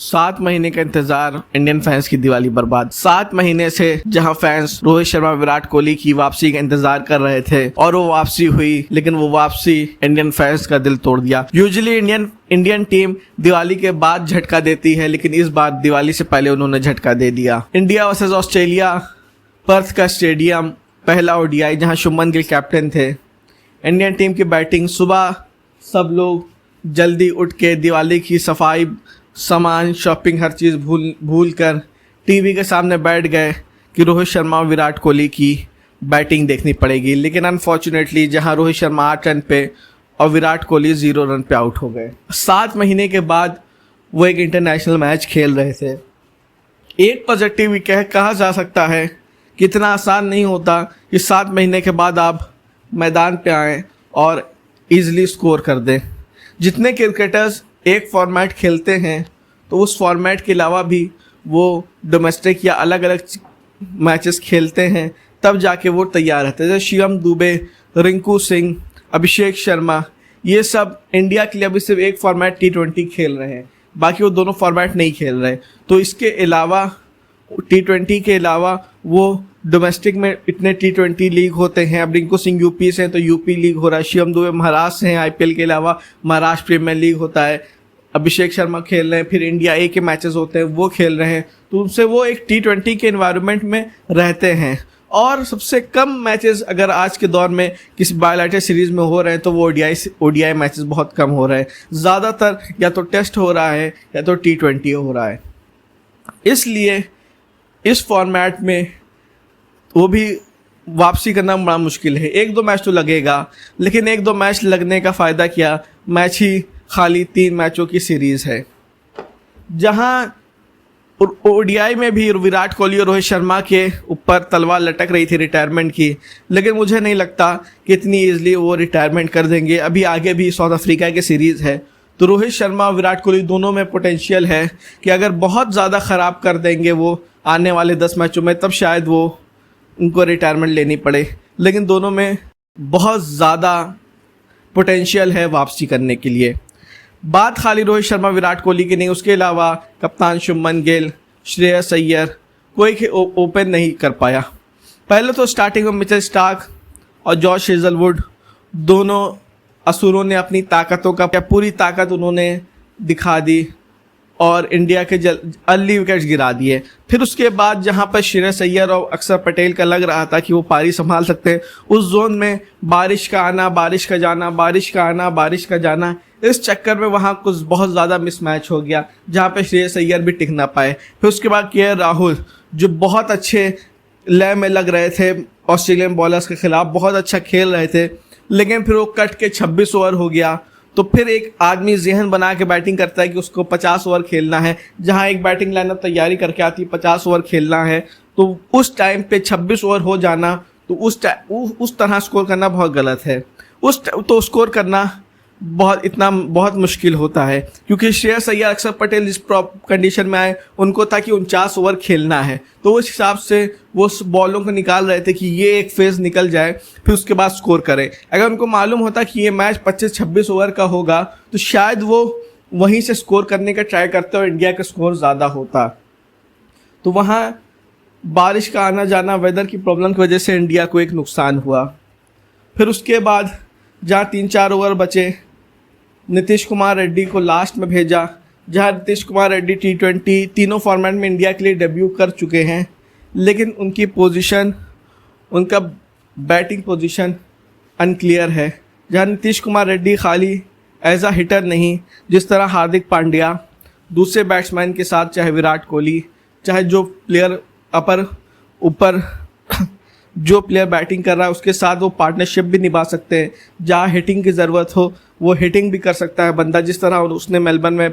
7 महीने का इंतजार, इंडियन फैंस की दिवाली बर्बाद। 7 महीने से जहां फैंस रोहित शर्मा, विराट कोहली की वापसी का इंतजार कर रहे थे और वो वापसी हुई, लेकिन वो वापसी इंडियन फैंस का दिल तोड़ दिया। यूजुअली इंडियन टीम दिवाली के बाद झटका देती है, लेकिन इस बार दिवाली से पहले उन्होंने झटका दे दिया। इंडिया वर्सेस ऑस्ट्रेलिया, पर्थ का स्टेडियम, पहला ओडीआई जहां शुभमन गिल कैप्टन थे। इंडियन टीम की बैटिंग, सुबह सब लोग जल्दी उठ के दिवाली की सफाई, सामान, शॉपिंग, हर चीज़ भूल कर टीवी के सामने बैठ गए कि रोहित शर्मा और विराट कोहली की बैटिंग देखनी पड़ेगी। लेकिन अनफॉर्चुनेटली जहां रोहित शर्मा 8 रन पे और विराट कोहली 0 रन पे आउट हो गए। 7 महीने के बाद वो एक इंटरनेशनल मैच खेल रहे थे। एक पॉजिटिव कहा जा सकता है कि इतना आसान नहीं होता कि 7 महीने के बाद आप मैदान पे आएँ और ईजिली स्कोर कर दें। जितने क्रिकेटर्स एक फॉर्मेट खेलते हैं तो उस फॉर्मेट के अलावा भी वो डोमेस्टिक या अलग अलग मैचेस खेलते हैं, तब जाके वो तैयार रहते हैं। जैसे शिवम दुबे, रिंकू सिंह, अभिषेक शर्मा, ये सब इंडिया के लिए अभी सिर्फ एक फॉर्मेट T20 खेल रहे हैं, बाकी वो दोनों फॉर्मेट नहीं खेल रहे। तो इसके अलावा T20 के अलावा वो डोमेस्टिक में इतने T20 लीग होते हैं। अब रिंकू सिंह यूपी से हैं तो यूपी लीग हो रहा है, शिवम दुबे महाराष्ट्र से हैं, IPL के अलावा महाराष्ट्र प्रीमियर लीग होता है, अभिषेक शर्मा खेल रहे हैं, फिर इंडिया ए के मैचेस होते हैं वो खेल रहे हैं। तो उनसे वो एक T20 के एनवायरनमेंट में रहते हैं। और सबसे कम मैचेस अगर आज के दौर में किसी बायोलैटरल सीरीज़ में हो रहे हैं तो वो ODI मैचेस बहुत कम हो रहे हैं। ज़्यादातर या तो टेस्ट हो रहा है या तो T20 हो रहा है। इसलिए इस फॉर्मेट में वो भी वापसी करना बड़ा मुश्किल है। 1-2 मैच तो लगेगा, लेकिन 1-2 मैच लगने का फ़ायदा क्या, मैच ही खाली 3 मैचों की सीरीज़ है। जहां ODI में भी विराट कोहली और रोहित शर्मा के ऊपर तलवार लटक रही थी रिटायरमेंट की, लेकिन मुझे नहीं लगता कि इतनी ईजिली वो रिटायरमेंट कर देंगे। अभी आगे भी साउथ अफ्रीका की सीरीज़ है, तो रोहित शर्मा और विराट कोहली दोनों में पोटेंशियल है कि अगर बहुत ज़्यादा ख़राब कर देंगे वो आने वाले 10 मैचों में, तब शायद वो उनको रिटायरमेंट लेनी पड़े। लेकिन दोनों में बहुत ज़्यादा पोटेंशियल है वापसी करने के लिए। बात खाली रोहित शर्मा, विराट कोहली की नहीं, उसके अलावा कप्तान शुभमन गिल, श्रेयस अय्यर, कोई ओपन नहीं कर पाया। पहले तो स्टार्टिंग में मिचेल स्टार्क और जॉश हेजलवुड दोनों असुरों ने अपनी ताकतों का पूरी ताकत उन्होंने दिखा दी और इंडिया के अर्ली विकेट्स गिरा दिए। फिर उसके बाद जहां पर श्रेयस अय्यर और अक्षर पटेल का लग रहा था कि वो पारी संभाल सकते हैं, उस जोन में बारिश का आना, बारिश का जाना, बारिश का आना, बारिश का जाना, इस चक्कर में वहां कुछ बहुत ज़्यादा मिसमैच हो गया जहां पे श्रेयस अय्यर भी टिक ना पाए। फिर उसके बाद KL राहुल जो बहुत अच्छे लय में लग रहे थे, ऑस्ट्रेलियन बॉलर्स के खिलाफ बहुत अच्छा खेल रहे थे, लेकिन फिर वो कट के 26 ओवर हो गया। तो फिर एक आदमी जहन बना के बैटिंग करता है कि उसको 50 ओवर खेलना है, जहां एक बैटिंग लाइनअप तैयारी करके आती है 50 ओवर खेलना है, तो उस टाइम पे 26 ओवर हो जाना, तो उस तरह स्कोर करना बहुत गलत है। तो स्कोर करना बहुत मुश्किल होता है, क्योंकि श्रेयस अय्यर, अक्षर पटेल जिस कंडीशन में आए उनको था कि 49 ओवर खेलना है, तो उस हिसाब से वो बॉलों को निकाल रहे थे कि ये एक फेज़ निकल जाए फिर उसके बाद स्कोर करें। अगर उनको मालूम होता कि ये मैच 25-26 ओवर का होगा तो शायद वो वहीं से स्कोर करने का ट्राई करते और इंडिया का स्कोर ज़्यादा होता। तो वहाँ बारिश का आना जाना, वेदर की प्रॉब्लम की वजह से इंडिया को एक नुकसान हुआ। फिर उसके बाद जहाँ 3-4 ओवर बचे, नीतीश कुमार रेड्डी को लास्ट में भेजा, जहां नीतीश कुमार रेड्डी T20 तीनों फॉर्मेट में इंडिया के लिए डेब्यू कर चुके हैं, लेकिन उनकी पोजीशन, उनका बैटिंग पोजीशन अनक्लियर है। जहां नीतीश कुमार रेड्डी खाली एज अ हिटर नहीं, जिस तरह हार्दिक पांड्या दूसरे बैट्समैन के साथ, चाहे विराट कोहली, चाहे जो प्लेयर ऊपर जो प्लेयर बैटिंग कर रहा है उसके साथ वो पार्टनरशिप भी निभा सकते हैं। जहाँ हिटिंग की ज़रूरत हो वो हिटिंग भी कर सकता है बंदा, जिस तरह उसने मेलबर्न में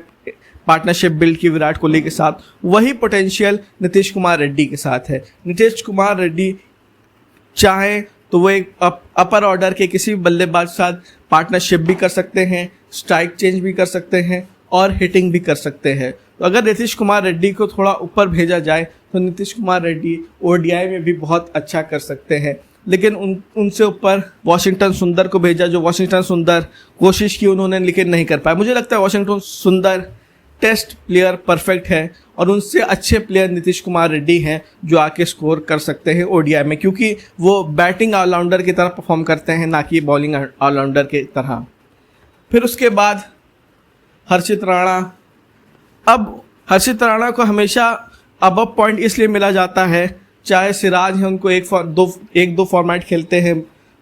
पार्टनरशिप बिल्ड की विराट कोहली के साथ, वही पोटेंशियल नीतीश कुमार रेड्डी के साथ है। नीतीश कुमार रेड्डी चाहे तो वो एक अपर ऑर्डर के किसी भी बल्लेबाज के साथ पार्टनरशिप भी कर सकते हैं, स्ट्राइक चेंज भी कर सकते हैं और हिटिंग भी कर सकते हैं। तो अगर नीतीश कुमार रेड्डी को थोड़ा ऊपर भेजा जाए तो नीतीश कुमार रेड्डी ODI में भी बहुत अच्छा कर सकते हैं। लेकिन उनसे ऊपर वॉशिंगटन सुंदर को भेजा, जो वॉशिंगटन सुंदर कोशिश की उन्होंने लेकिन नहीं कर पाया। मुझे लगता है वॉशिंगटन सुंदर टेस्ट प्लेयर परफेक्ट है और उनसे अच्छे प्लेयर नीतीश कुमार रेड्डी हैं जो आके स्कोर कर सकते हैं ओडीआई में, क्योंकि वो बैटिंग ऑलराउंडर की तरह परफॉर्म करते हैं, ना कि बॉलिंग ऑलराउंडर की तरह। फिर उसके बाद हर्षित राणा। अब हर्षित राणा को हमेशा अबव पॉइंट इसलिए मिला जाता है, चाहे सिराज है उनको एक दो फॉर्मेट खेलते हैं,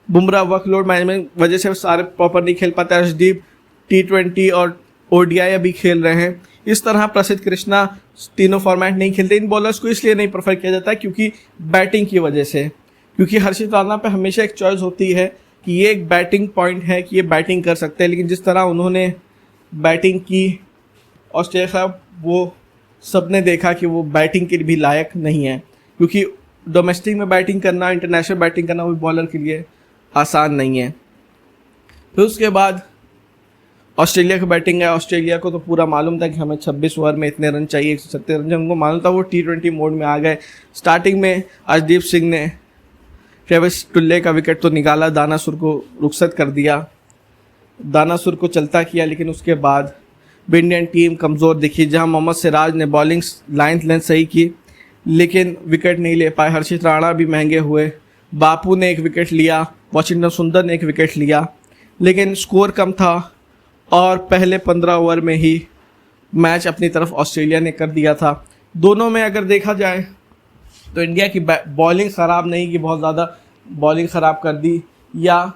बुमराह वर्कलोड मैनेजमेंट वजह से सारे प्रॉपर नहीं खेल पाते, अर्शदीप T20 और ओडीआई अभी खेल रहे हैं। इस तरह प्रसिद्ध कृष्णा तीनों फॉर्मेट नहीं खेलते। इन बॉलर्स को इसलिए नहीं प्रेफर किया जाता क्योंकि बैटिंग की वजह से, क्योंकि हर्षित राणा पे हमेशा एक चॉइस होती है कि ये एक बैटिंग पॉइंट है कि ये बैटिंग कर सकते हैं, लेकिन जिस तरह उन्होंने बैटिंग की ऑस्ट्रेलिया साहब, वो सबने देखा कि वो बैटिंग के लिए भी लायक नहीं है, क्योंकि डोमेस्टिक में बैटिंग करना, इंटरनेशनल बैटिंग करना वो बॉलर के लिए आसान नहीं है। फिर उसके बाद ऑस्ट्रेलिया की बैटिंग है। ऑस्ट्रेलिया को तो पूरा मालूम था कि हमें 26 ओवर में इतने रन चाहिए, 170 रन, उनको मालूम था। वो T20 मोड में आ गए। स्टार्टिंग में अर्शदीप सिंह ने ट्रेविस टुल्ले का विकेट तो निकाला, दानासुर को रुखसत कर दिया, दानासुर को चलता किया, लेकिन उसके बाद इंडियन टीम कमज़ोर दिखी। जहां मोहम्मद सिराज ने बॉलिंग लाइन लेंथ सही की लेकिन विकेट नहीं ले पाए। हर्षित राणा भी महंगे हुए, बापू ने एक विकेट लिया, वाशिंगटन सुंदर ने एक विकेट लिया, लेकिन स्कोर कम था और पहले 15 ओवर में ही मैच अपनी तरफ ऑस्ट्रेलिया ने कर दिया था। दोनों में अगर देखा जाए तो इंडिया की बॉलिंग ख़राब नहीं की बहुत ज़्यादा बॉलिंग ख़राब कर दी, या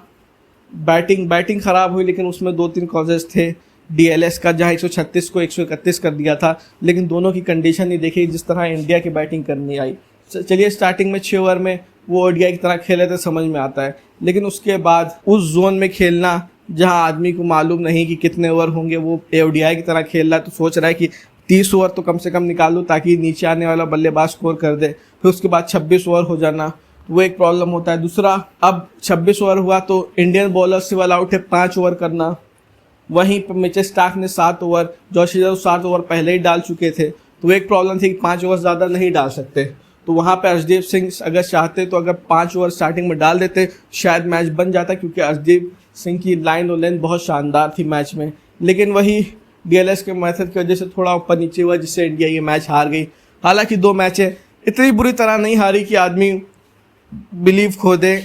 बैटिंग ख़राब हुई, लेकिन उसमें 2-3 कॉजेज़ थे। DLS का जहाँ 136 को 131 कर दिया था, लेकिन दोनों की कंडीशन नहीं देखी जिस तरह इंडिया की बैटिंग करनी आई। चलिए स्टार्टिंग में 6 ओवर में वो ओडीआई की तरह खेले तो समझ में आता है, लेकिन उसके बाद उस जोन में खेलना जहां आदमी को मालूम नहीं कि कितने ओवर होंगे, वो ओडीआई की तरह खेल रहा है तो सोच रहा है कि 30 ओवर तो कम से कम निकालूं ताकि नीचे आने वाला बल्लेबाज स्कोर कर दे। फिर उसके बाद 26 ओवर हो जाना, वो एक प्रॉब्लम होता है। दूसरा, अब 26 ओवर हुआ तो इंडियन बॉलर से ऑल आउट है 5 ओवर करना, वहीं पर मिचेल स्टार्क ने 7 ओवर, जॉश हेजल 7 ओवर पहले ही डाल चुके थे, तो एक प्रॉब्लम थी कि 5 ओवर ज़्यादा नहीं डाल सकते। तो वहाँ पे अर्शदीप सिंह अगर चाहते तो अगर 5 ओवर स्टार्टिंग में डाल देते शायद मैच बन जाता, क्योंकि अर्शदीप सिंह की लाइन और लेंथ बहुत शानदार थी मैच में, लेकिन वही DLS के मेथड की वजह से थोड़ा ऊपर नीचे हुआ, जिससे इंडिया ये मैच हार गई। हालांकि 2 मैचें इतनी बुरी तरह नहीं हारी कि आदमी बिलीव खो दे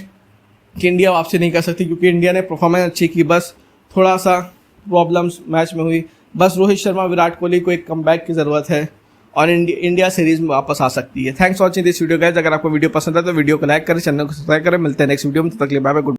कि इंडिया वापसी नहीं कर सकती, क्योंकि इंडिया ने परफॉर्मेंस अच्छी की, बस थोड़ा सा प्रॉब्लम्स मैच में हुई। बस रोहित शर्मा, विराट कोहली को एक कमबैक की ज़रूरत है और इंडिया सीरीज में वापस आ सकती है। Thanks for watching this video guys. अगर आपको वीडियो पसंद है तो वीडियो को लाइक करें, चैनल को सब्सक्राइब करें। मिलते हैं नेक्स्ट वीडियो में, तब तक के लिए बाय बाय।